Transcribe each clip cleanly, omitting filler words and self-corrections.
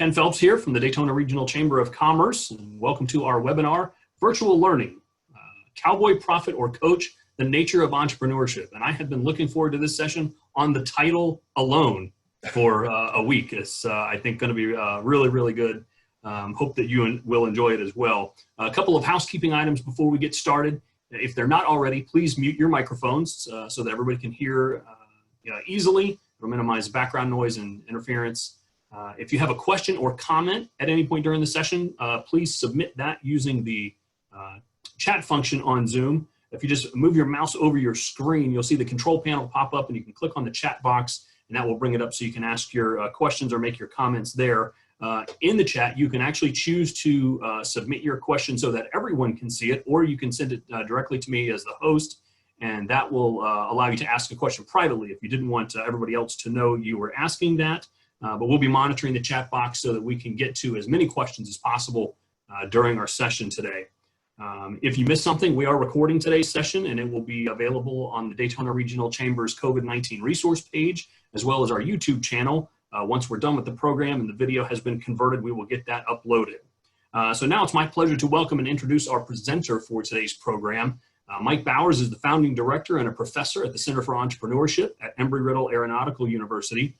Ken Phelps here from the Daytona Regional Chamber of Commerce, and welcome to our webinar, Virtual Learning, Cowboy, Profit, or Coach, the Nature of Entrepreneurship. And I have been looking forward to this session on the title alone for a week. It's, I think, going to be really, really good. Hope that you will enjoy it as well. A couple of housekeeping items before we get started. If they're not already, please mute your microphones so that everybody can hear easily. It'll minimize background noise and interference. If you have a question or comment at any point during the session, please submit that using the chat function on Zoom. If you just move your mouse over your screen, you'll see the control panel pop up and you can click on the chat box and that will bring it up so you can ask your questions or make your comments there. In the chat, you can actually choose to submit your question so that everyone can see it, or you can send it directly to me as the host, and that will allow you to ask a question privately if you didn't want everybody else to know you were asking that. But we'll be monitoring the chat box so that we can get to as many questions as possible during our session today. If you missed something, we are recording today's session and it will be available on the Daytona Regional Chamber's COVID-19 resource page, as well as our YouTube channel. Once we're done with the program and the video has been converted, we will get that uploaded. So now it's my pleasure to welcome and introduce our presenter for today's program. Mike Bowers is the founding director and a professor at the Center for Entrepreneurship at Embry-Riddle Aeronautical University.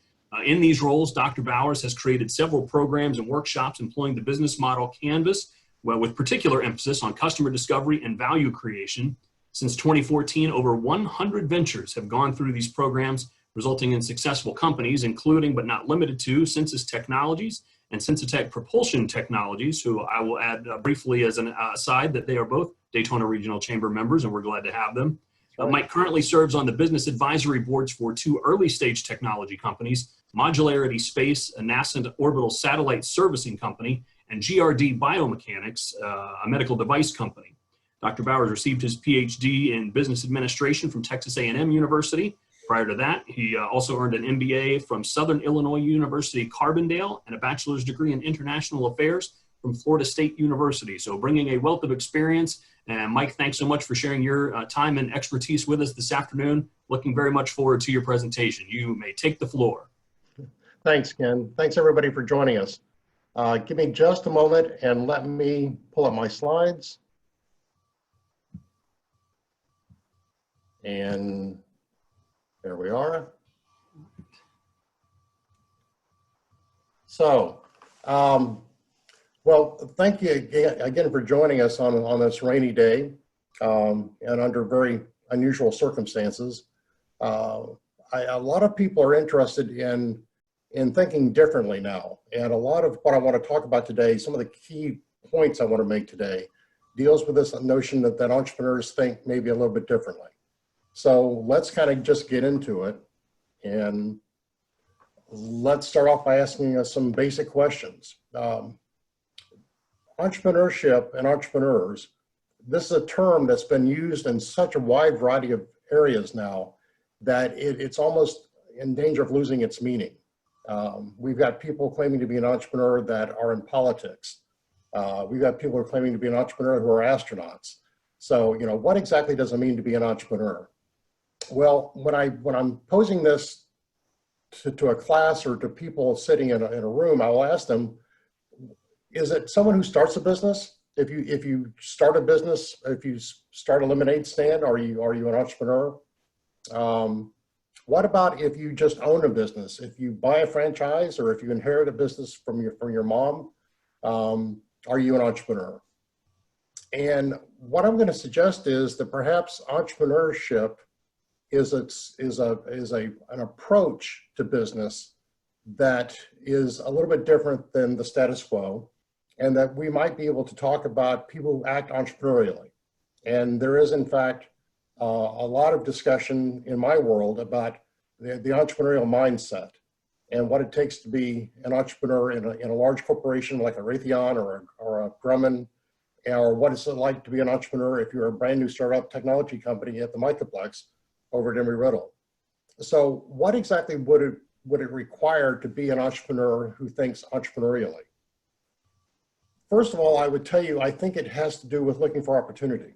In these roles, Dr. Bowers has created several programs and workshops employing the business model Canvas, well, with particular emphasis on customer discovery and value creation. Since 2014, over 100 ventures have gone through these programs, resulting in successful companies, including but not limited to Censys Technologies and Sensatek Propulsion Technologies, who I will add briefly as an aside that they are both Daytona Regional Chamber members, and we're glad to have them. Mike currently serves on the business advisory boards for two early stage technology companies, Modularity Space, a nascent orbital satellite servicing company, and GRD Biomechanics, a medical device company. Dr. Bowers received his Ph.D. in business administration from Texas A&M University. Prior to that, he also earned an MBA from Southern Illinois University Carbondale and a Bachelor's Degree in International Affairs from Florida State University. So bringing a wealth of experience. And Mike, thanks so much for sharing your time and expertise with us this afternoon. Looking very much forward to your presentation. You may take the floor. Thanks, Ken. Thanks everybody for joining us. Give me just a moment and let me pull up my slides. And there we are. So, well, thank you again for joining us on this rainy day and under very unusual circumstances. A lot of people are interested in thinking differently now. And a lot of what I want to talk about today, some of the key points I want to make today, deals with this notion that entrepreneurs think maybe a little bit differently. So let's kind of just get into it. And let's start off by asking us some basic questions. Entrepreneurship and entrepreneurs, this is a term that's been used in such a wide variety of areas now that it's almost in danger of losing its meaning. We've got people claiming to be an entrepreneur that are in politics. We've got people who are claiming to be an entrepreneur who are astronauts. So, you know, what exactly does it mean to be an entrepreneur? Well, when I'm posing this to a class or to people sitting in a room, I will ask them, is it someone who starts a business? If you start a business, if you start a lemonade stand, are you an entrepreneur? What about if you just own a business? If you buy a franchise or if you inherit a business from your mom, are you an entrepreneur? And what I'm going to suggest is that perhaps entrepreneurship is an approach to business that is a little bit different than the status quo, and that we might be able to talk about people who act entrepreneurially. And there is, in fact, a lot of discussion in my world about the entrepreneurial mindset and what it takes to be an entrepreneur in a large corporation like a Raytheon or a Grumman, or what it's like to be an entrepreneur if you're a brand new startup technology company at the Microplex over at Embry-Riddle. So what exactly would it require to be an entrepreneur who thinks entrepreneurially? First of all, I would tell you, I think it has to do with looking for opportunity,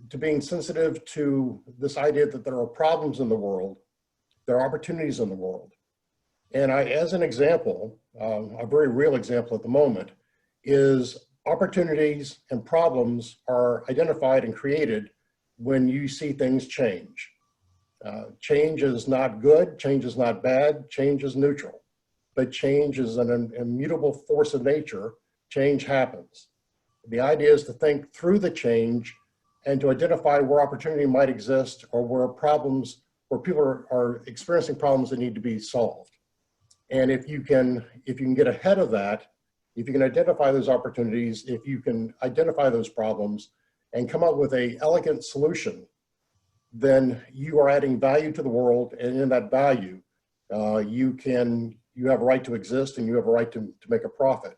to being sensitive to this idea that there are problems in the world, there are opportunities in the world. And as an example, a very real example at the moment, is opportunities and problems are identified and created when you see things change. Change is not good, change is not bad, change is neutral. But change is an immutable force of nature. Change happens. The idea is to think through the change and to identify where opportunity might exist, or where people are experiencing problems that need to be solved. And if you can get ahead of that, if you can identify those opportunities, if you can identify those problems and come up with an elegant solution, then you are adding value to the world, and in that value, you have a right to exist, and you have a right to make a profit.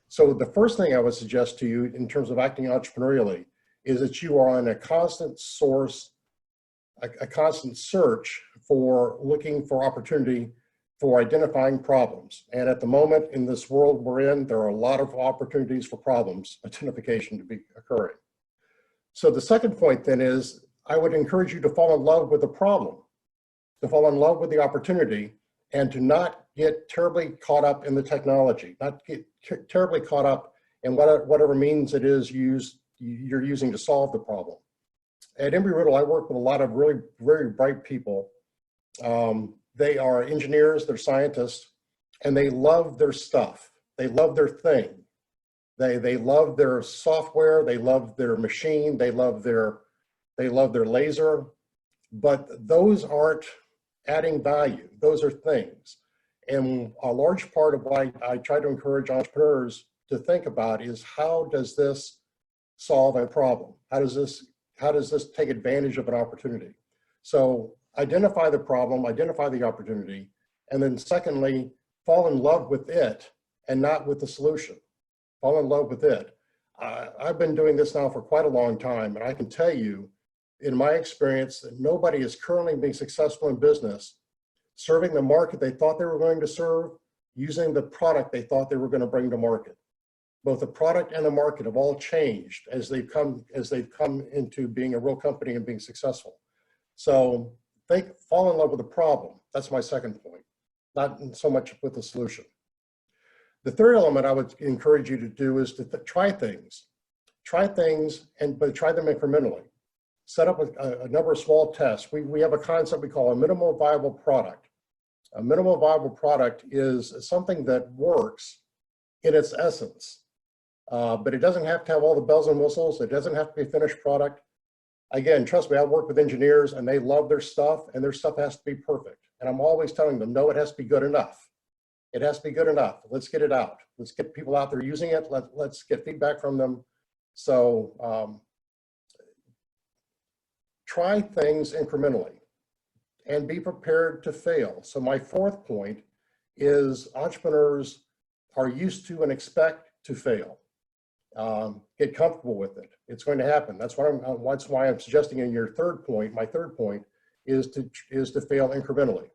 So the first thing I would suggest to you in terms of acting entrepreneurially is that you are on a constant search for looking for opportunity, for identifying problems. And at the moment in this world we're in, there are a lot of opportunities for problems identification to be occurring. So the second point then is, I would encourage you to fall in love with the problem, to fall in love with the opportunity, and to not get terribly caught up in the technology, not get terribly caught up in whatever means it is you're using to solve the problem. At Embry-Riddle, I work with a lot of really very bright people. They are engineers, they're scientists, and they love their stuff. They love their thing. They love their software, they love their machine, they love their laser, but those aren't adding value. Those are things. And a large part of why I try to encourage entrepreneurs to think about is, how does this solve a problem? How does this take advantage of an opportunity? So identify the problem, identify the opportunity, and then secondly, fall in love with it and not with the solution. Fall in love with it. I've been doing this now for quite a long time, and I can tell you, in my experience, that nobody is currently being successful in business serving the market they thought they were going to serve, using the product they thought they were going to bring to market. Both the product and the market have all changed as they've come into being a real company and being successful. So fall in love with the problem. That's my second point, not so much with the solution. The third element I would encourage you to do is to try things. Try things, but try them incrementally. Set up a number of small tests. We have a concept we call a minimal viable product. A minimal viable product is something that works in its essence, but it doesn't have to have all the bells and whistles. It doesn't have to be a finished product. Again, trust me, I work with engineers and they love their stuff, and their stuff has to be perfect. And I'm always telling them, no, it has to be good enough. It has to be good enough. Let's get it out. Let's get people out there using it. Let's get feedback from them. So try things incrementally and be prepared to fail. So my fourth point is, entrepreneurs are used to and expect to fail. Get comfortable with it. It's going to happen. That's why I'm suggesting in your third point, my third point is to fail incrementally,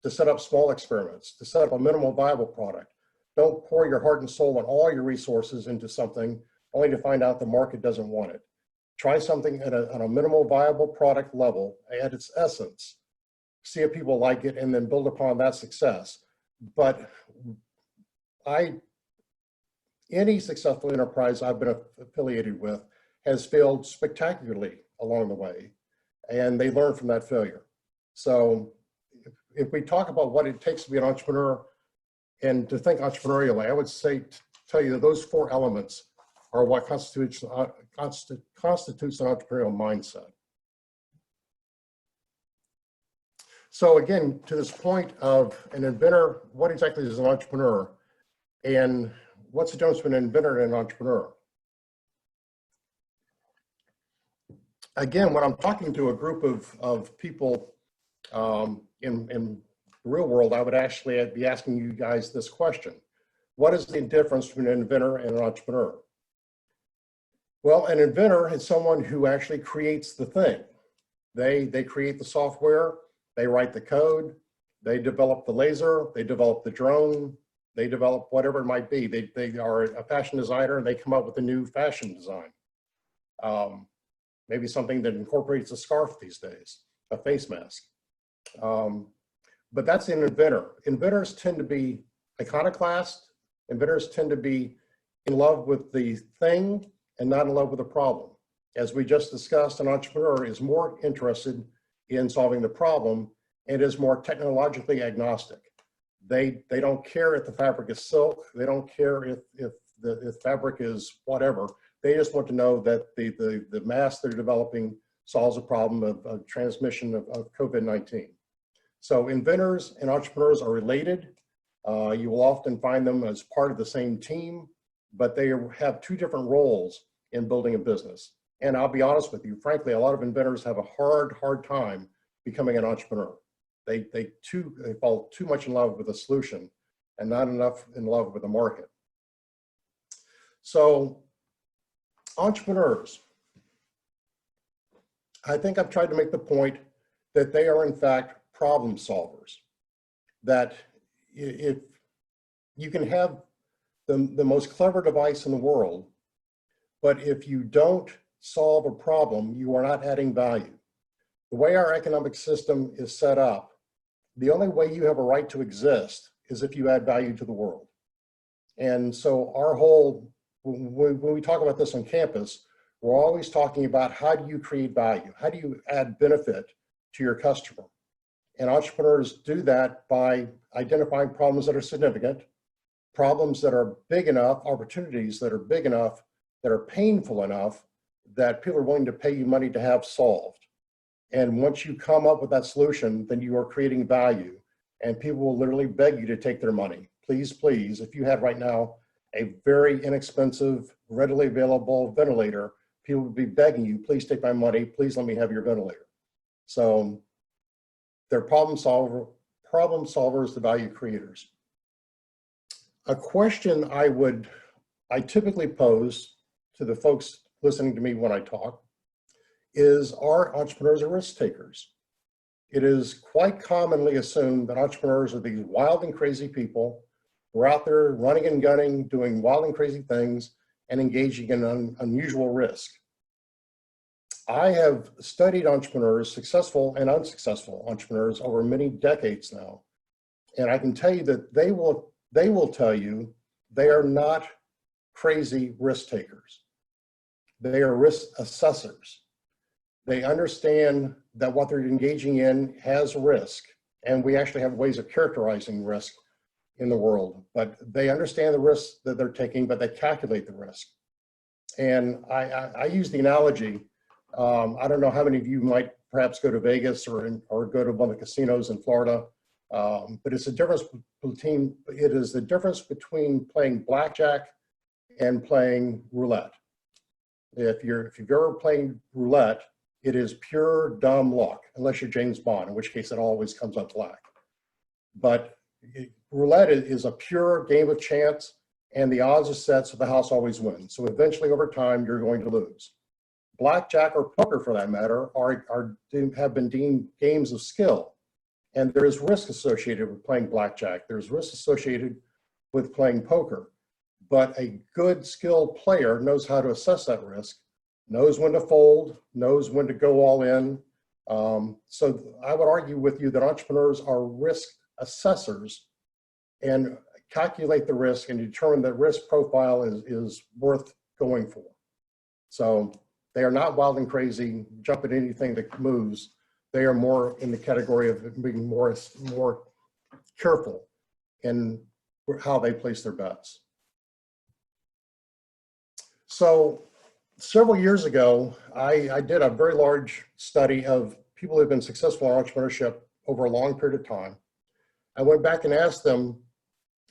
to set up small experiments, to set up a minimal viable product. Don't pour your heart and soul and all your resources into something only to find out the market doesn't want it. Try something at a minimal viable product level at its essence. See if people like it, and then build upon that success. But any successful enterprise I've been affiliated with has failed spectacularly along the way, and they learn from that failure. So if we talk about what it takes to be an entrepreneur and to think entrepreneurially, I would tell you that those four elements are what constitutes an entrepreneurial mindset. So again, to this point of an inventor, what exactly is an entrepreneur? And what's the difference between an inventor and an entrepreneur? Again, when I'm talking to a group of people in the real world, I would actually be asking you guys this question. What is the difference between an inventor and an entrepreneur? Well, an inventor is someone who actually creates the thing. They create the software, they write the code, they develop the laser, they develop the drone, they develop whatever it might be. They are a fashion designer and they come up with a new fashion design. Maybe something that incorporates a scarf these days, a face mask. but that's an inventor. Inventors tend to be iconoclast. Inventors tend to be in love with the thing and not in love with the problem. As we just discussed, an entrepreneur is more interested in solving the problem and is more technologically agnostic. They don't care if the fabric is silk. They don't care if the fabric is whatever. They just want to know that the mask they're developing solves a problem of transmission of COVID-19. So inventors and entrepreneurs are related. You will often find them as part of the same team, but they have two different roles in building a business. And I'll be honest with you, frankly, a lot of inventors have a hard time becoming an entrepreneur. They fall too much in love with a solution and not enough in love with the market. So entrepreneurs, I think I've tried to make the point that they are in fact problem solvers. That if you can have the most clever device in the world, but if you don't solve a problem, you are not adding value. The way our economic system is set up, the only way you have a right to exist is if you add value to the world. And so our whole, when we talk about this on campus, we're always talking about how do you create value? How do you add benefit to your customer? And entrepreneurs do that by identifying problems that are significant, problems that are big enough, opportunities that are big enough, that are painful enough that people are willing to pay you money to have solved. And once you come up with that solution, then you are creating value, and people will literally beg you to take their money. Please, please, if you had right now a very inexpensive, readily available ventilator, people would be begging you, please take my money, please let me have your ventilator. So they're problem solvers, the value creators. A question I typically pose to the folks listening to me when I talk is, are entrepreneurs risk takers? It is quite commonly assumed that entrepreneurs are these wild and crazy people who are out there running and gunning, doing wild and crazy things, and engaging in unusual risk. I have studied entrepreneurs, successful and unsuccessful entrepreneurs, over many decades now. And I can tell you that they will tell you they are not crazy risk takers. They are risk assessors. They understand that what they're engaging in has risk. And we actually have ways of characterizing risk in the world, but they understand the risks that they're taking, but they calculate the risk. And I use the analogy, I don't know how many of you might perhaps go to Vegas or go to one of the casinos in Florida, but it's a difference between, it is the difference between playing blackjack and playing roulette. If you've ever played roulette, it is pure dumb luck, unless you're James Bond, in which case it always comes up black. But roulette is a pure game of chance, and the odds are set so the house always wins. So eventually over time, you're going to lose. Blackjack or poker, for that matter, have been deemed games of skill. And there is risk associated with playing blackjack. There's risk associated with playing poker. But a good skilled player knows how to assess that risk, knows when to fold, knows when to go all in. So I would argue with you that entrepreneurs are risk assessors and calculate the risk and determine that risk profile is worth going for. So they are not wild and crazy, jump at anything that moves. They are more in the category of being more careful in how they place their bets. So several years ago, I did a very large study of people who have been successful in entrepreneurship over a long period of time. I went back and asked them,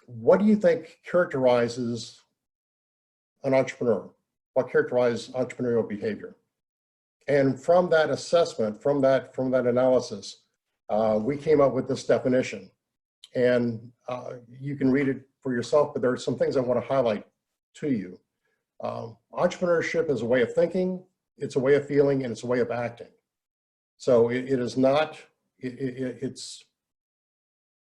what do you think characterizes an entrepreneur? What characterizes entrepreneurial behavior? And from that assessment, from that analysis, we came up with this definition. And you can read it for yourself, but there are some things I want to highlight to you. Entrepreneurship is a way of thinking, it's a way of feeling, and it's a way of acting. So it is not, it's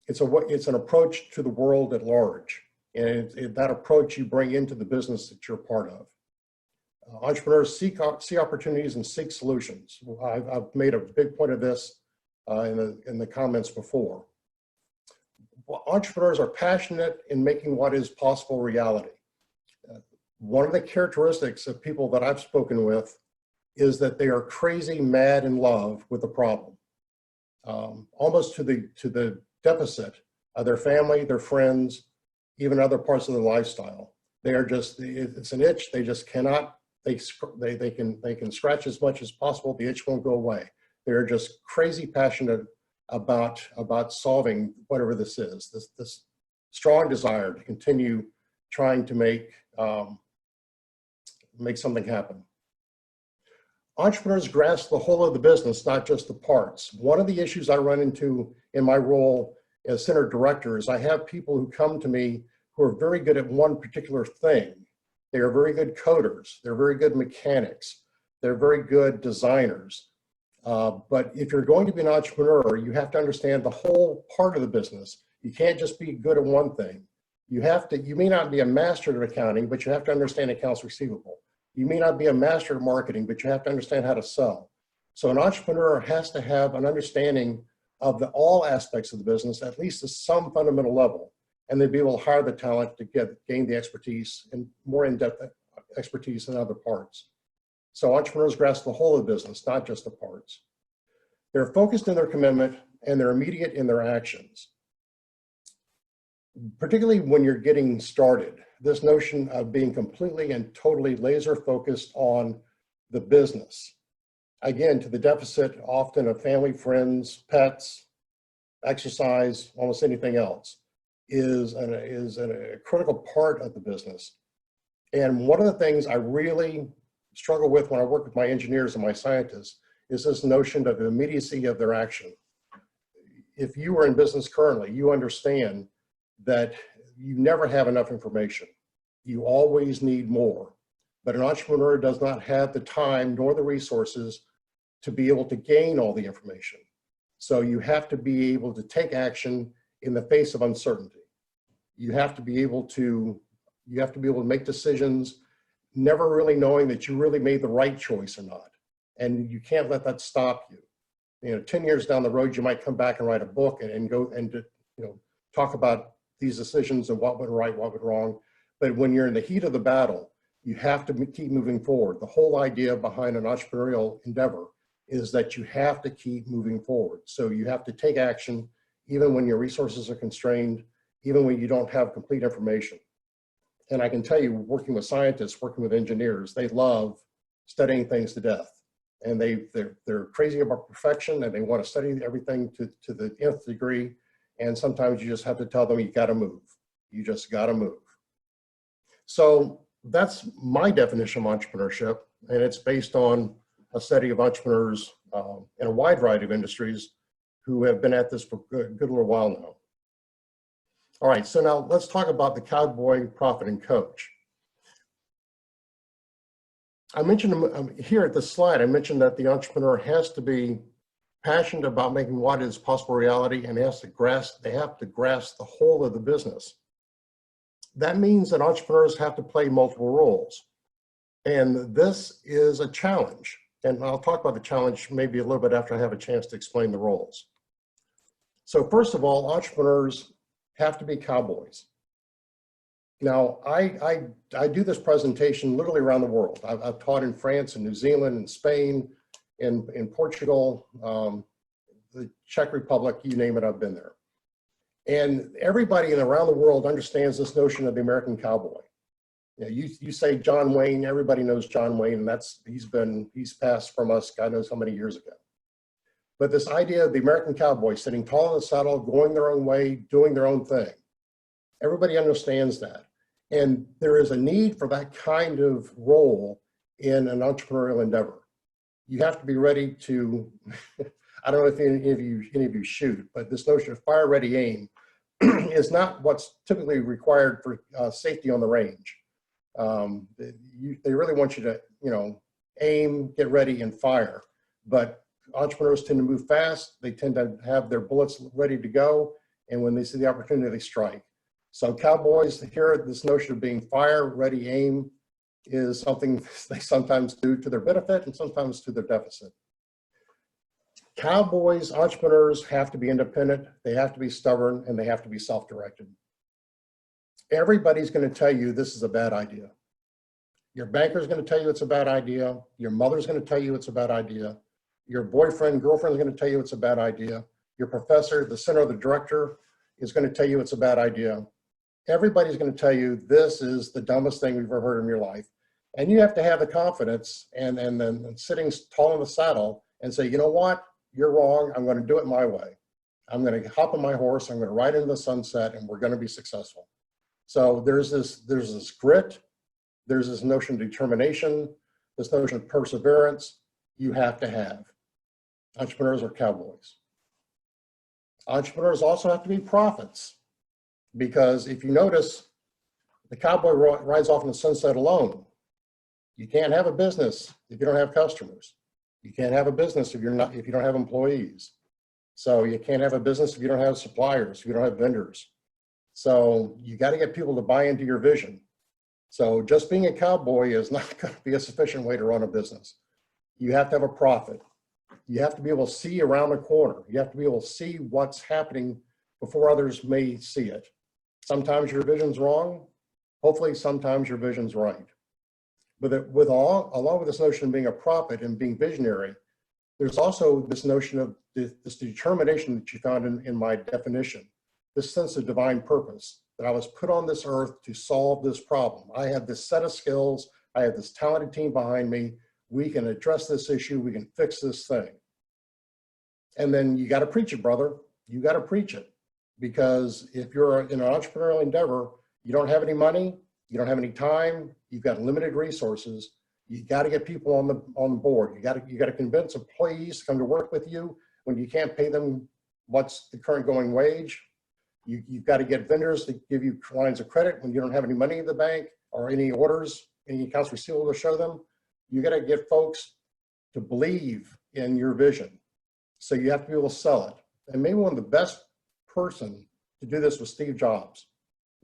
an approach to the world at large. And that approach you bring into the business that you're part of. Entrepreneurs see opportunities and seek solutions. I've made a big point of this in the comments before. entrepreneurs are passionate in making what is possible reality. One of the characteristics of people that I've spoken with is that they are crazy, mad in love with the problem, almost to the deficit of their family, their friends, even other parts of their lifestyle. They are just, it's an itch. They just cannot, they can scratch as much as possible. The itch won't go away. They're just crazy passionate about solving whatever this is, this strong desire to continue trying to make something happen. Entrepreneurs grasp the whole of the business, not just the parts. One of the issues I run into in my role as center director is I have people who come to me who are very good at one particular thing. They are very good coders. They're very good mechanics. They're very good designers. But if you're going to be an entrepreneur, you have to understand the whole part of the business. You can't just be good at one thing. You may not be a master at accounting, but you have to understand accounts receivable. You may not be a master at marketing, but you have to understand how to sell. So an entrepreneur has to have an understanding of all aspects of the business, at least to some fundamental level, and they'd be able to hire the talent to gain the expertise and more in-depth expertise in other parts. So entrepreneurs grasp the whole of the business, not just the parts. They're focused in their commitment and they're immediate in their actions. Particularly when you're getting started, this notion of being completely and totally laser focused on the business. Again, to the deficit often of family, friends, pets, exercise, almost anything else, is a critical part of the business. And one of the things I really struggle with when I work with my engineers and my scientists is this notion of the immediacy of their action. If you are in business currently, you understand that you never have enough information. You always need more. But an entrepreneur does not have the time nor the resources to be able to gain all the information. So you have to be able to take action in the face of uncertainty. You have to be able to make decisions, never really knowing that you really made the right choice or not. And you can't let that stop you. You know, 10 years down the road, you might come back and write a book and go and talk about these decisions and what went right, what went wrong. But when you're in the heat of the battle, you have to keep moving forward. The whole idea behind an entrepreneurial endeavor is that you have to keep moving forward. So you have to take action even when your resources are constrained, even when you don't have complete information. And I can tell you, working with scientists, working with engineers, they love studying things to death. And they're crazy about perfection and they want to study everything to the nth degree. And sometimes you just have to tell them, you got to move. You just got to move. So that's my definition of entrepreneurship. And it's based on a study of entrepreneurs in a wide variety of industries who have been at this for a good little while now. All right, so now let's talk about the Cowboy, Prophet, and Coach. I mentioned here at this slide, I mentioned that the entrepreneur has to be passionate about making what is possible reality and they have to grasp the whole of the business. That means that entrepreneurs have to play multiple roles. And this is a challenge. And I'll talk about the challenge maybe a little bit after I have a chance to explain the roles. So first of all, entrepreneurs have to be cowboys. Now, I do this presentation literally around the world. I've taught in France and New Zealand and Spain, in Portugal, the Czech Republic, you name it, I've been there. And everybody around the world understands this notion of the American cowboy. You know, you say John Wayne, everybody knows John Wayne, and he's passed from us God knows how many years ago. But this idea of the American cowboy sitting tall in the saddle, going their own way, doing their own thing, everybody understands that. And there is a need for that kind of role in an entrepreneurial endeavor. You have to be ready to, I don't know if any of you shoot, but this notion of fire, ready, aim is not what's typically required for safety on the range. They really want you to, aim, get ready, and fire. But entrepreneurs tend to move fast. They tend to have their bullets ready to go. And when they see the opportunity, they strike. So cowboys, here, this notion of being fire, ready, aim is something they sometimes do to their benefit and sometimes to their deficit. Cowboys, entrepreneurs have to be independent, they have to be stubborn, and they have to be self-directed. Everybody's going to tell you this is a bad idea. Your banker's going to tell you it's a bad idea. Your mother's going to tell you it's a bad idea. Your boyfriend, girlfriend is going to tell you it's a bad idea. Your professor, the center, the director is going to tell you it's a bad idea. Everybody's going to tell you this is the dumbest thing you've ever heard in your life. And you have to have the confidence and then sitting tall in the saddle and say, you know what? You're wrong. I'm going to do it my way. I'm going to hop on my horse. I'm going to ride into the sunset, and we're going to be successful. So there's this grit. There's this notion of determination, this notion of perseverance you have to have. Entrepreneurs are cowboys. Entrepreneurs also have to be prophets, because if you notice, the cowboy rides off in the sunset alone. You can't have a business if you don't have customers. You can't have a business if you don't have employees. So you can't have a business if you don't have suppliers, if you don't have vendors. So you got to get people to buy into your vision. So just being a cowboy is not going to be a sufficient way to run a business. You have to have a profit. You have to be able to see around the corner. You have to be able to see what's happening before others may see it. Sometimes your vision's wrong. Hopefully sometimes your vision's right. But along with this notion of being a prophet and being visionary, there's also this notion of this determination that you found in my definition, this sense of divine purpose, that I was put on this earth to solve this problem. I have this set of skills. I have this talented team behind me. We can address this issue. We can fix this thing. And then you got to preach it, brother. You got to preach it. Because if you're in an entrepreneurial endeavor, you don't have any money, you don't have any time, you've got limited resources, you got to get people on the board. You got to convince employees to come to work with you when you can't pay them what's the current going wage. You've got to get vendors to give you lines of credit when you don't have any money in the bank or any orders, any accounts receivable to show them. You got to get folks to believe in your vision. So you have to be able to sell it. And maybe one of the best person to do this was Steve Jobs.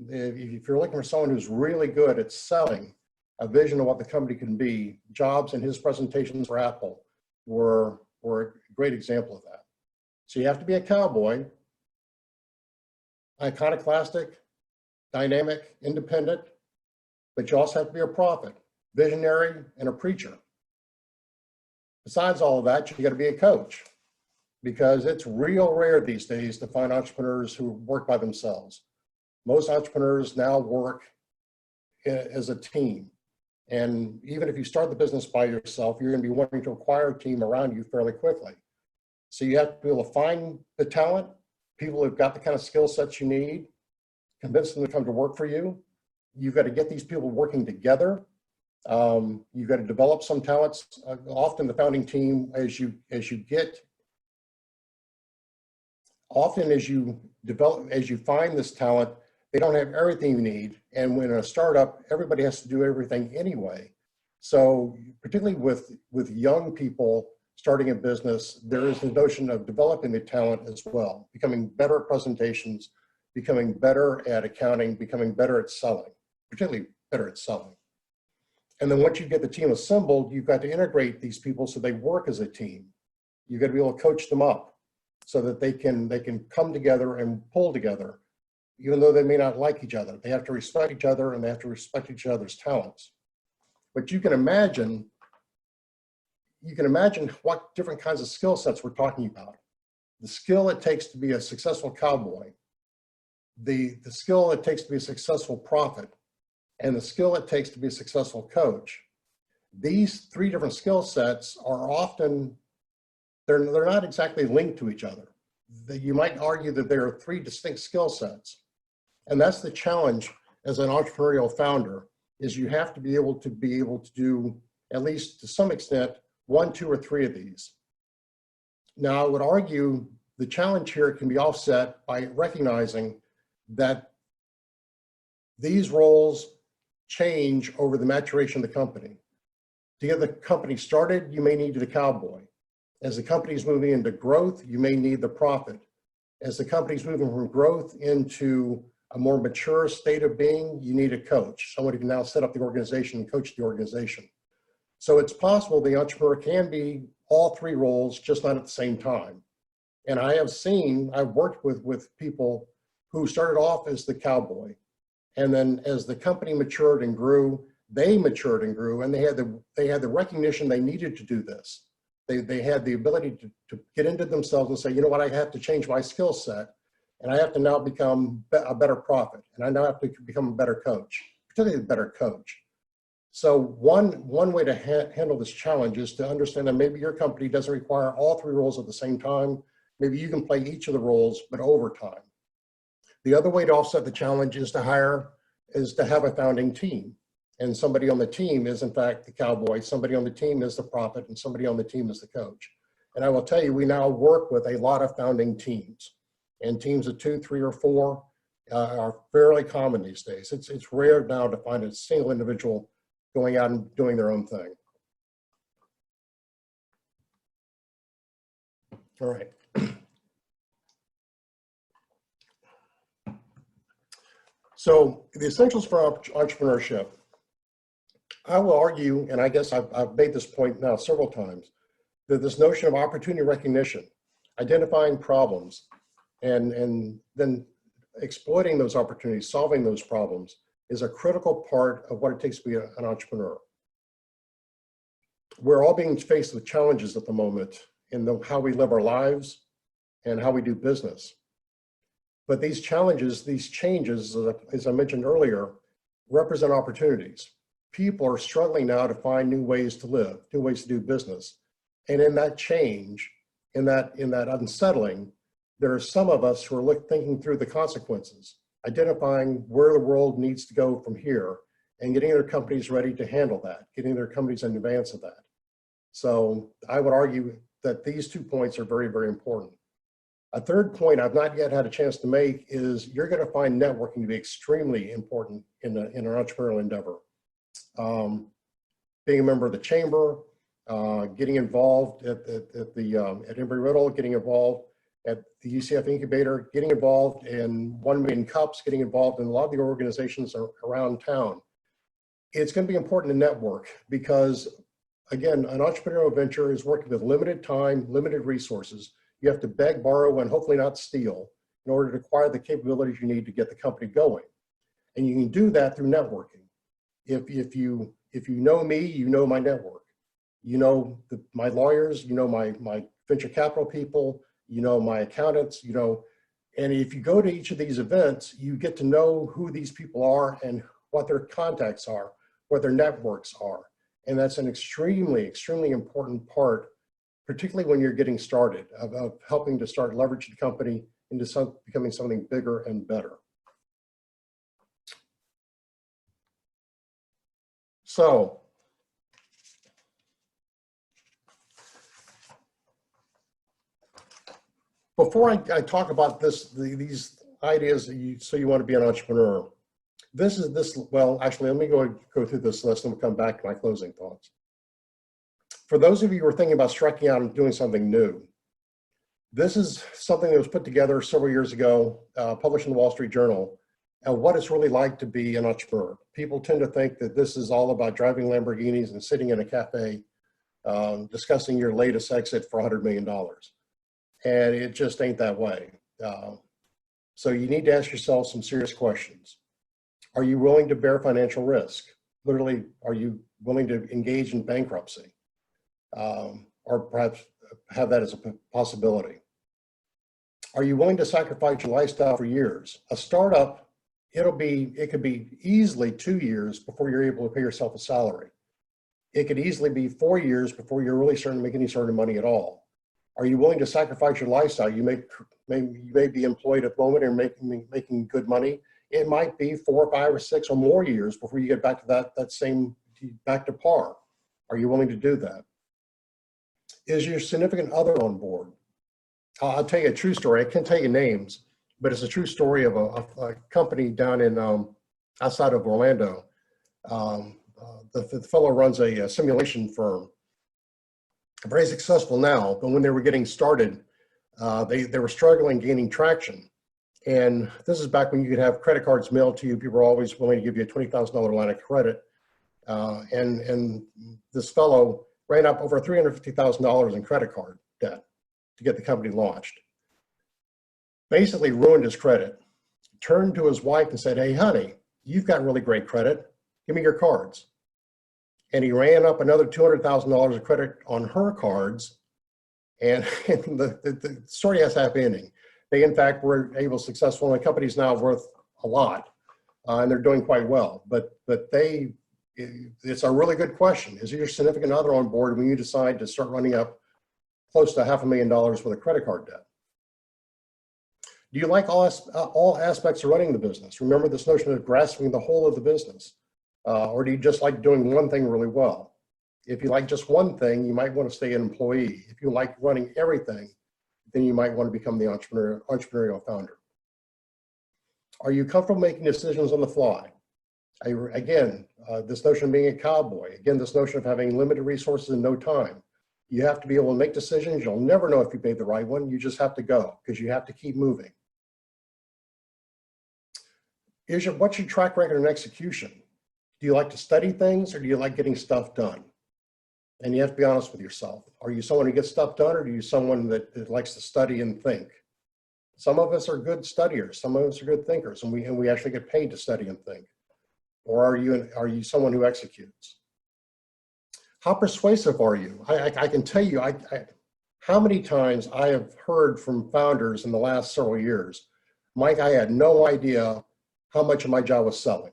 If you're looking for someone who's really good at selling a vision of what the company can be, Jobs and his presentations for Apple were a great example of that. So you have to be a cowboy, iconoclastic, dynamic, independent, but you also have to be a prophet, visionary, and a preacher. Besides all of that, you got to be a coach, because it's real rare these days to find entrepreneurs who work by themselves. Most entrepreneurs now work as a team. And even if you start the business by yourself, you're going to be wanting to acquire a team around you fairly quickly. So you have to be able to find the talent, people who've got the kind of skill sets you need, convince them to come to work for you. You've got to get these people working together. You've got to develop some talents. Often the founding team, as you find this talent, they don't have everything you need. And when in a startup, everybody has to do everything anyway. So particularly with young people starting a business, there is the notion of developing the talent as well, becoming better at presentations, becoming better at accounting, becoming better at selling, particularly better at selling. And then once you get the team assembled, you've got to integrate these people so they work as a team. You've got to be able to coach them up so that they can come together and pull together, even though they may not like each other. They have to respect each other, and they have to respect each other's talents. But you can imagine what different kinds of skill sets we're talking about. The skill it takes to be a successful cowboy, the skill it takes to be a successful prophet, and the skill it takes to be a successful coach. These three different skill sets are often, they're not exactly linked to each other. You might argue that there are three distinct skill sets. And that's the challenge as an entrepreneurial founder, is you have to be able to do, at least to some extent, 1, 2, or 3 of these. Now, I would argue the challenge here can be offset by recognizing that these roles change over the maturation of the company. To get the company started, you may need the cowboy. As the company is moving into growth, you may need the prophet. As the company is moving from growth into a more mature state of being, you need a coach, someone who can now set up the organization and coach the organization. So it's possible the entrepreneur can be all three roles, just not at the same time. And I've worked with people who started off as the cowboy. And then as the company matured and grew, they matured and grew, and they had the recognition they needed to do this. They had the ability to get into themselves and say, you know what, I have to change my skill set, and I have to now become a better prophet, and I now have to become a better coach, particularly a better coach. So one way to handle this challenge is to understand that maybe your company doesn't require all three roles at the same time. Maybe you can play each of the roles, but over time. The other way to offset the challenge is to have a founding team. And somebody on the team is in fact the cowboy, somebody on the team is the prophet, and somebody on the team is the coach. And I will tell you, we now work with a lot of founding teams, and teams of 2, 3, or 4 are fairly common these days. It's rare now to find a single individual going out and doing their own thing. All right. So the essentials for entrepreneurship, I will argue, and I guess I've made this point now several times, that this notion of opportunity recognition, identifying problems, and then exploiting those opportunities, solving those problems, is a critical part of what it takes to be an entrepreneur. We're all being faced with challenges at the moment in how we live our lives and how we do business. But these challenges, these changes, as I mentioned earlier, represent opportunities. People are struggling now to find new ways to live, new ways to do business. And in that change, in that unsettling, there are some of us who are thinking through the consequences, identifying where the world needs to go from here, and getting their companies ready to handle that, getting their companies in advance of that. So I would argue that these 2 points are very, very important. A third point I've not yet had a chance to make is you're going to find networking to be extremely important in an entrepreneurial endeavor. Being a member of the chamber, getting involved at Embry-Riddle, getting involved at the UCF incubator, getting involved in 1 Million Cups, getting involved in a lot of the organizations around town. It's going to be important to network because, again, an entrepreneurial venture is working with limited time, limited resources. You have to beg, borrow, and hopefully not steal in order to acquire the capabilities you need to get the company going. And you can do that through networking. If you know me, you know my network. You know my lawyers, you know my venture capital people, you know my accountants, you know, and if you go to each of these events, you get to know who these people are and what their contacts are, what their networks are. And that's an extremely, extremely important part, particularly when you're getting started, of helping to start leveraging the company into becoming something bigger and better. So, before I talk about these ideas that you want to be an entrepreneur, well, actually, let me go through this list and we'll come back to my closing thoughts. For those of you who are thinking about striking out and doing something new, this is something that was put together several years ago, published in the Wall Street Journal, what it's really like to be an entrepreneur. People tend to think that this is all about driving Lamborghinis and sitting in a cafe discussing your latest exit for $100 million. And it just ain't that way. So you need to ask yourself some serious questions. Are you willing to bear financial risk? Literally, are you willing to engage in bankruptcy? Or perhaps have that as a possibility. Are you willing to sacrifice your lifestyle for years? A startup, it could be easily 2 years before you're able to pay yourself a salary. It could easily be 4 years before you're really starting to make any sort of money at all. Are you willing to sacrifice your lifestyle? You may be employed at the moment and making good money. It might be 4, 5, or 6 or more years before you get back to back to par. Are you willing to do that? Is your significant other on board? I'll tell you a true story. I can't tell you names, but it's a true story of a company down in outside of Orlando. The fellow runs a simulation firm. Very successful now, but when they were getting started, they were struggling gaining traction. And this is back when you could have credit cards mailed to you. People were always willing to give you a $20,000 line of credit. And this fellow ran up over $350,000 in credit card debt to get the company launched. Basically ruined his credit. Turned to his wife and said, "Hey, honey, you've got really great credit. Give me your cards." And he ran up another $200,000 of credit on her cards. And the story has a happy ending. They, in fact, were able to successful, and the company's now worth a lot, and they're doing quite well. But it's a really good question. Is your significant other on board when you decide to start running up close to $500,000 worth of credit card debt? Do you like all aspects of running the business? Remember this notion of grasping the whole of the business. Or do you just like doing one thing really well? If you like just one thing, you might want to stay an employee. If you like running everything, then you might want to become the entrepreneurial founder. Are you comfortable making decisions on the fly? Again, this notion of being a cowboy. Again, this notion of having limited resources and no time. You have to be able to make decisions. You'll never know if you made the right one. You just have to go because you have to keep moving. What's your track record in execution? Do you like to study things or do you like getting stuff done? And you have to be honest with yourself. Are you someone who gets stuff done, or are you someone that likes to study and think? Some of us are good studiers. Some of us are good thinkers, and we actually get paid to study and think. Or are you someone who executes? How persuasive are you? I can tell you how many times I have heard from founders in the last several years, "Mike, I had no idea how much of my job was selling."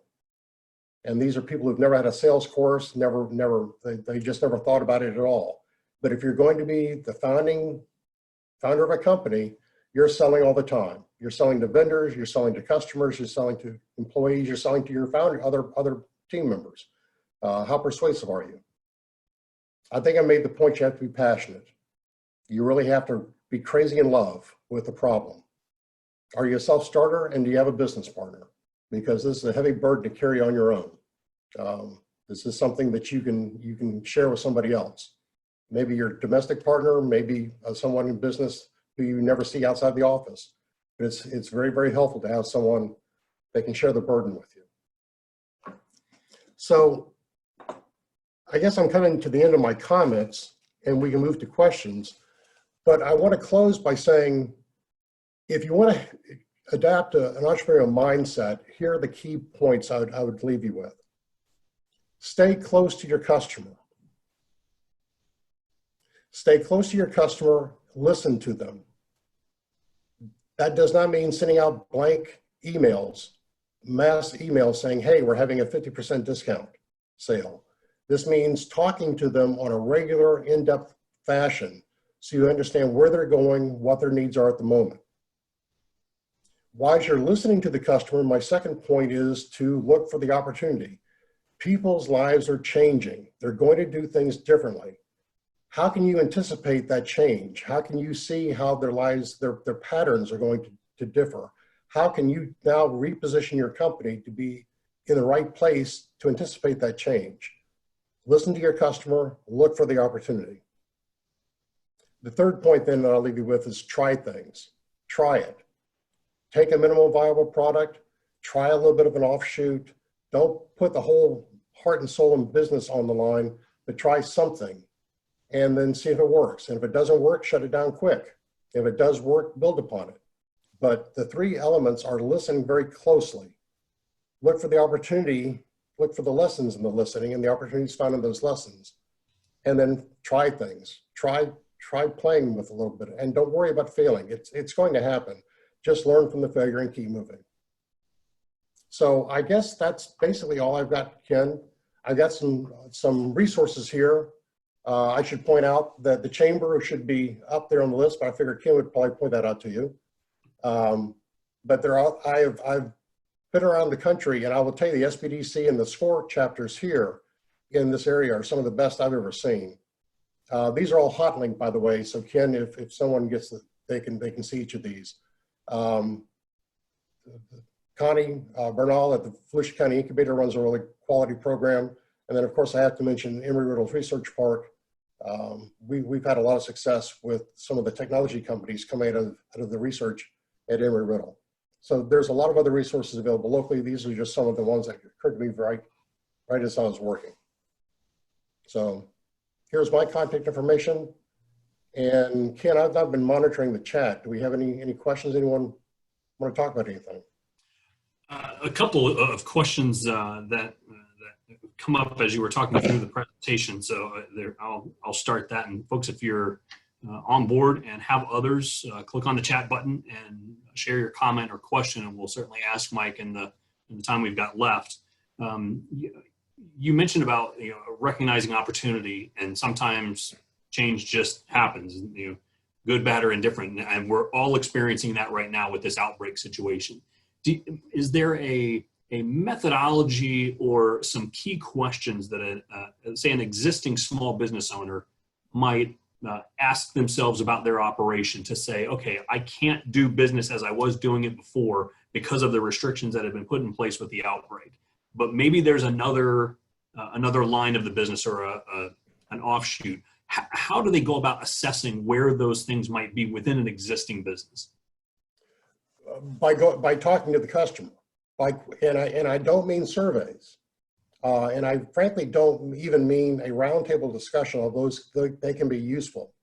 And these are people who've never had a sales course, they just never thought about it at all. But if you're going to be the founder of a company, you're selling all the time. You're selling to vendors, you're selling to customers, you're selling to employees, you're selling to your founder, other team members. How persuasive are you? I think I made the point you have to be passionate. You really have to be crazy in love with the problem. Are you a self-starter, and do you have a business partner? Because this is a heavy burden to carry on your own. This is something that you can share with somebody else. Maybe your domestic partner, maybe someone in business who you never see outside the office. But it's very, very helpful to have someone that can share the burden with you. So I guess I'm coming to the end of my comments, and we can move to questions. But I want to close by saying, if you want to adapt an entrepreneurial mindset, here are the key points I would leave you with. Stay close to your customer. Stay close to your customer, listen to them. That does not mean sending out blank emails, mass emails saying, "Hey, we're having a 50% discount sale." This means talking to them on a regular, in-depth fashion so you understand where they're going, what their needs are at the moment. While you're listening to the customer, my second point is to look for the opportunity. People's lives are changing. They're going to do things differently. How can you anticipate that change? How can you see how their lives, their patterns are going to differ? How can you now reposition your company to be in the right place to anticipate that change? Listen to your customer, look for the opportunity. The third point then that I'll leave you with is try things. Try it. Take a minimal viable product, try a little bit of an offshoot. Don't put the whole heart and soul in business on the line, but try something and then see if it works. And if it doesn't work, shut it down quick. If it does work, build upon it. But the three elements are listen very closely. Look for the opportunity, look for the lessons in the listening and the opportunities found in those lessons. And then try things. Try playing with a little bit, and don't worry about failing. It's going to happen. Just learn from the failure and keep moving. So I guess that's basically all I've got, Ken. I've got some resources here. I should point out that the chamber should be up there on the list, but I figured Ken would probably point that out to you. But I've been around the country, and I will tell you the SBDC and the SCORE chapters here in this area are some of the best I've ever seen. These are all hot linked, by the way. So Ken, if someone gets it, they can see each of these. Connie Bernal at the Volusia County Incubator runs a really quality program. And then of course I have to mention Embry-Riddle Research Park. We've had a lot of success with some of the technology companies coming out of the research at Embry-Riddle. So there's a lot of other resources available locally. These are just some of the ones that occurred to me right as I was working. So here's my contact information. And Ken, I've been monitoring the chat. Do we have any questions? Anyone want to talk about anything? A couple of questions that come up as you were talking through the presentation. So I'll start that. And folks, if you're on board and have others, click on the chat button and share your comment or question, and we'll certainly ask Mike in the time we've got left. You mentioned about recognizing opportunity, and sometimes change just happens. Good, bad, or indifferent, and we're all experiencing that right now with this outbreak situation. Is there a methodology or some key questions that say an existing small business owner might ask themselves about their operation to say, okay, I can't do business as I was doing it before because of the restrictions that have been put in place with the outbreak, but maybe there's another line of the business or an offshoot. How do they go about assessing where those things might be within an existing business? By talking to the customer, and I don't mean surveys, and I frankly don't even mean a roundtable discussion, although they can be useful,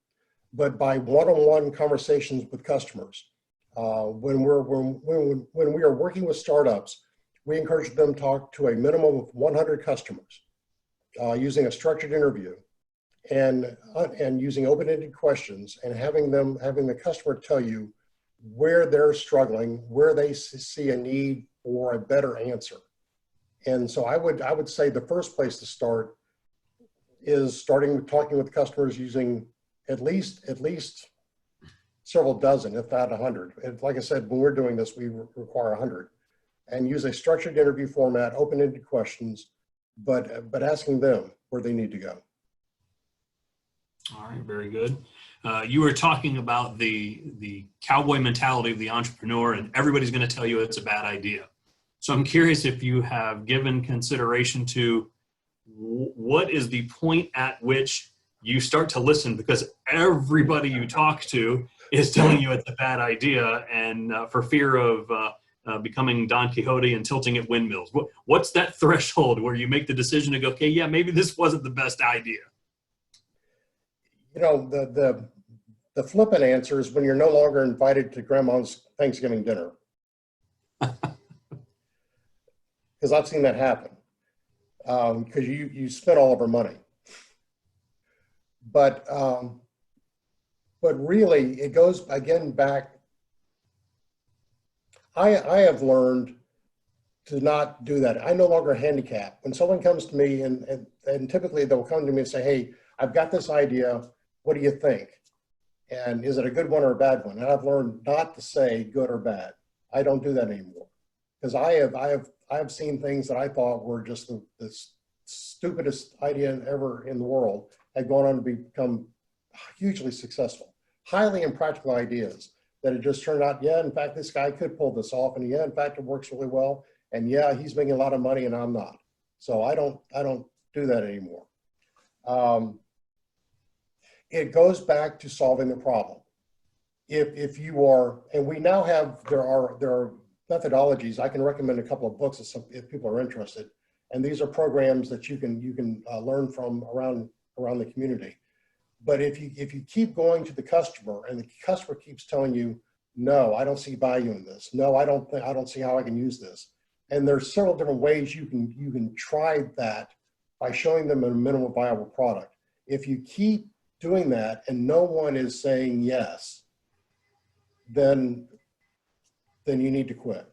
but by one-on-one conversations with customers. When we are working with startups, we encourage them to talk to a minimum of 100 customers using a structured interview and using open-ended questions, and having the customer tell you where they're struggling, where they see a need for a better answer. And so I would say the first place to start is starting with talking with customers using at least several dozen, if not 100. And like I said, when we're doing this, we require 100, and use a structured interview format, open-ended questions, but asking them where they need to go. All right, very good. You were talking about the cowboy mentality of the entrepreneur, and everybody's going to tell you it's a bad idea. So I'm curious if you have given consideration to what is the point at which you start to listen, because everybody you talk to is telling you it's a bad idea, and for fear of becoming Don Quixote and tilting at windmills. What's that threshold where you make the decision to go, okay, yeah, maybe this wasn't the best idea? The flippant answer is when you're no longer invited to grandma's Thanksgiving dinner. Because I've seen that happen. Because you spent all of our money. But really, it goes again back. I have learned to not do that. I no longer handicap. When someone comes to me, and typically they'll come to me and say, hey, I've got this idea. What do you think? And is it a good one or a bad one? And I've learned not to say good or bad. I don't do that anymore, because I have seen things that I thought were just the stupidest idea ever in the world had gone on to become hugely successful, highly impractical ideas that it just turned out, yeah, in fact, this guy could pull this off, and yeah, in fact, it works really well, and yeah, he's making a lot of money and I'm not. So I don't do that anymore. It goes back to solving the problem. If you are, and we now have, there are methodologies. I can recommend a couple of books if people are interested, and these are programs that you can learn from around the community. But if you keep going to the customer and the customer keeps telling you, no, I don't see value in this. No, I don't see how I can use this. And there's several different ways you can try that by showing them a minimum viable product. If you keep doing that and no one is saying yes, then you need to quit.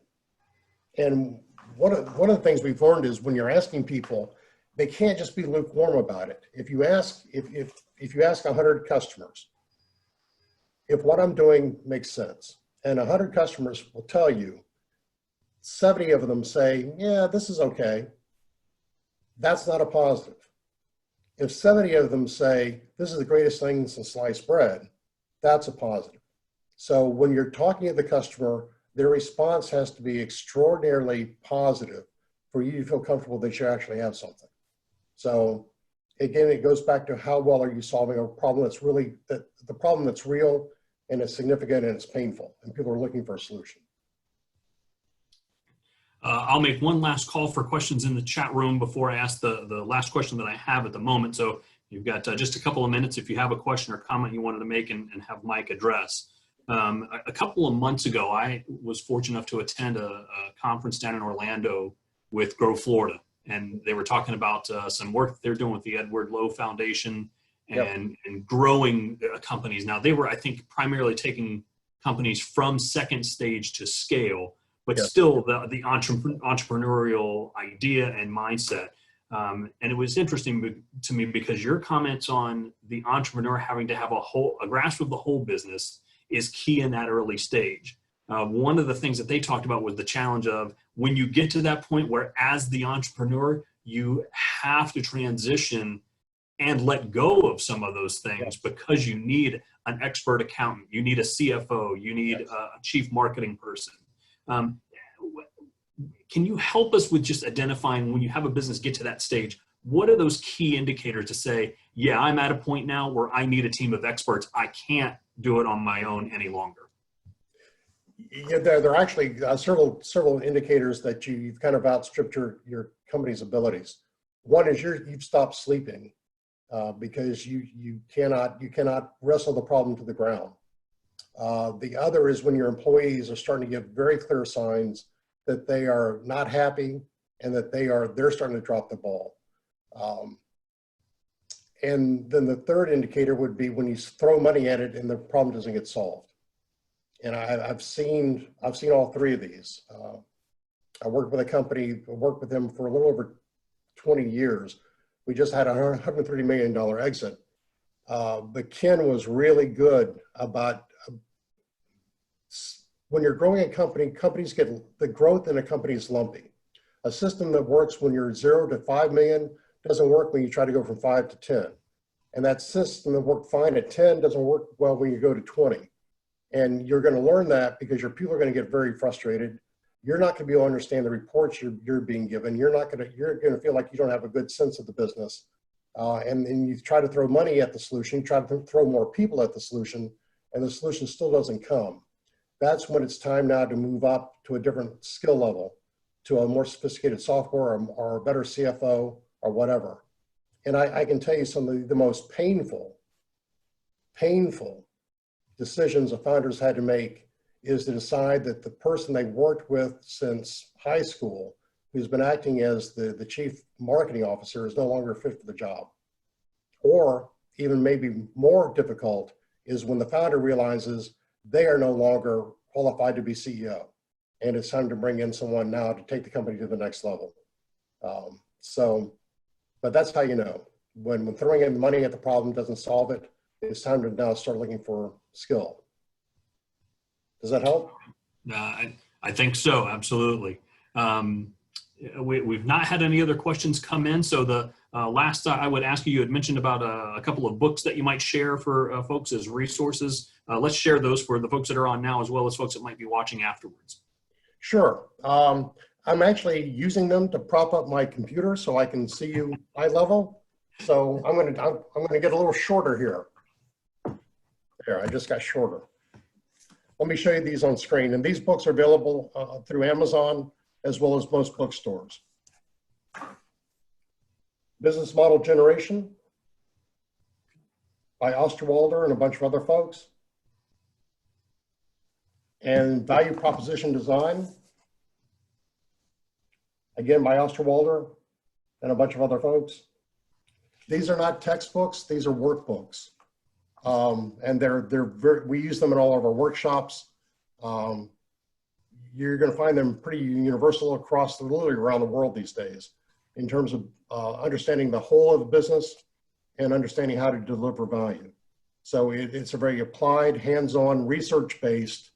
And one of the things we've learned is when you're asking people, they can't just be lukewarm about it. If you ask 100 customers, if what I'm doing makes sense, and 100 customers will tell you, 70 of them say, yeah, this is okay, that's not a positive. If 70 of them say, this is the greatest thing since sliced bread, that's a positive. So when you're talking to the customer, their response has to be extraordinarily positive for you to feel comfortable that you actually have something. So again, it goes back to how well are you solving a problem that's really, the problem that's real and it's significant and it's painful, and people are looking for a solution. I'll make one last call for questions in the chat room before I ask the last question that I have at the moment. So You've got just a couple of minutes if you have a question or comment you wanted to make and have Mike address. A couple of months ago, I was fortunate enough to attend a conference down in Orlando with Grow Florida, and they were talking about some work they're doing with the Edward Lowe Foundation and growing companies. Now, they were, I think, primarily taking companies from second stage to scale, but still the entrepreneurial idea and mindset. And it was interesting to me because your comments on the entrepreneur having to have a grasp of the whole business is key in that early stage. One of the things that they talked about was the challenge of when you get to that point where as the entrepreneur, you have to transition and let go of some of those things because you need an expert accountant, you need a CFO, you need a chief marketing person. Can you help us with just identifying when you have a business get to that stage, what are those key indicators to say, yeah, I'm at a point now where I need a team of experts. I can't do it on my own any longer? Yeah, there are actually several indicators that you've kind of outstripped your company's abilities. One is you've stopped sleeping because you cannot wrestle the problem to the ground. The other is when your employees are starting to give very clear signs that they are not happy and that they're starting to drop the ball. And then the third indicator would be when you throw money at it and the problem doesn't get solved. And I've seen all three of these. I worked with a company, I worked with them for a little over 20 years. We just had a $130 million exit. But Ken was really good about when you're growing a company, the growth in a company is lumpy. A system that works when you're 0 to 5 million doesn't work when you try to go from 5 to 10. And that system that worked fine at 10 doesn't work well when you go to 20. And you're going to learn that because your people are going to get very frustrated. You're not going to be able to understand the reports you're being given. You're going to feel like you don't have a good sense of the business. And then you try to throw money at the solution, you try to throw more people at the solution, and the solution still doesn't come. That's when it's time now to move up to a different skill level, to a more sophisticated software or a better CFO or whatever. And I can tell you some of the most painful decisions the founders had to make is to decide that the person they worked with since high school, who's been acting as the chief marketing officer, is no longer fit for the job. Or even maybe more difficult is when the founder realizes they are no longer qualified to be CEO. And it's time to bring in someone now to take the company to the next level. But that's how you know. When throwing in money at the problem doesn't solve it, it's time to now start looking for skill. Does that help? I think so, absolutely. We've not had any other questions come in. So the last I would ask you had mentioned about a couple of books that you might share for folks as resources. Let's share those for the folks that are on now as well as folks that might be watching afterwards. Sure. I'm actually using them to prop up my computer so I can see you eye level. So I'm going to get a little shorter here. There, I just got shorter. Let me show you these on screen. And these books are available through Amazon as well as most bookstores. Business Model Generation by Osterwalder and a bunch of other folks. And Value Proposition Design, again by Osterwalder and a bunch of other folks. These are not textbooks, these are workbooks. And we use them in all of our workshops. You're going to find them pretty universal across literally around the world these days in terms of understanding the whole of the business and understanding how to deliver value. So it's a very applied, hands-on, research-based,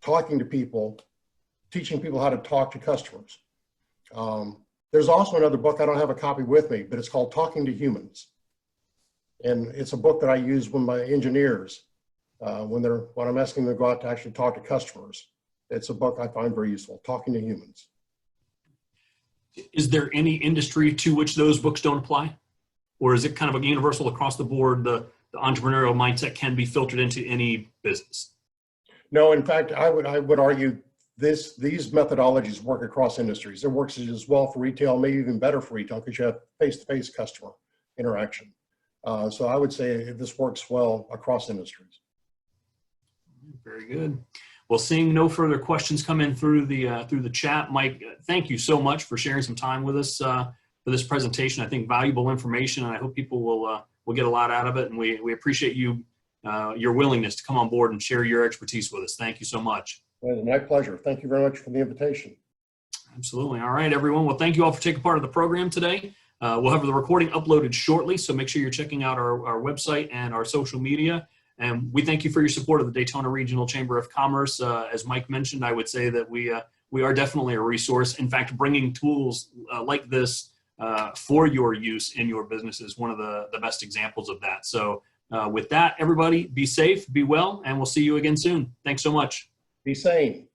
talking to people, teaching people how to talk to customers. There's also another book, I don't have a copy with me, but it's called Talking to Humans. And it's a book that I use with my engineers when I'm asking them to go out to actually talk to customers. It's a book I find very useful, Talking to Humans. Is there any industry to which those books don't apply? Or is it kind of a universal across the board, the entrepreneurial mindset can be filtered into any business? No, in fact, I would argue these methodologies work across industries. It works as well for retail, maybe even better for retail because you have face-to-face customer interaction. So I would say this works well across industries. Very good. Well, seeing no further questions come in through the chat, Mike, thank you so much for sharing some time with us for this presentation. I think valuable information, and I hope people will get a lot out of it. And we appreciate you your willingness to come on board and share your expertise with us. Thank you so much. My pleasure. Thank you very much for the invitation. Absolutely. All right, everyone. Well, thank you all for taking part of the program today. We'll have the recording uploaded shortly, so make sure you're checking out our website and our social media. And we thank you for your support of the Daytona Regional Chamber of Commerce. As Mike mentioned, I would say that we are definitely a resource. In fact, bringing tools like this for your use in your business is one of the best examples of that. So with that, everybody, be safe, be well, and we'll see you again soon. Thanks so much. Be sane.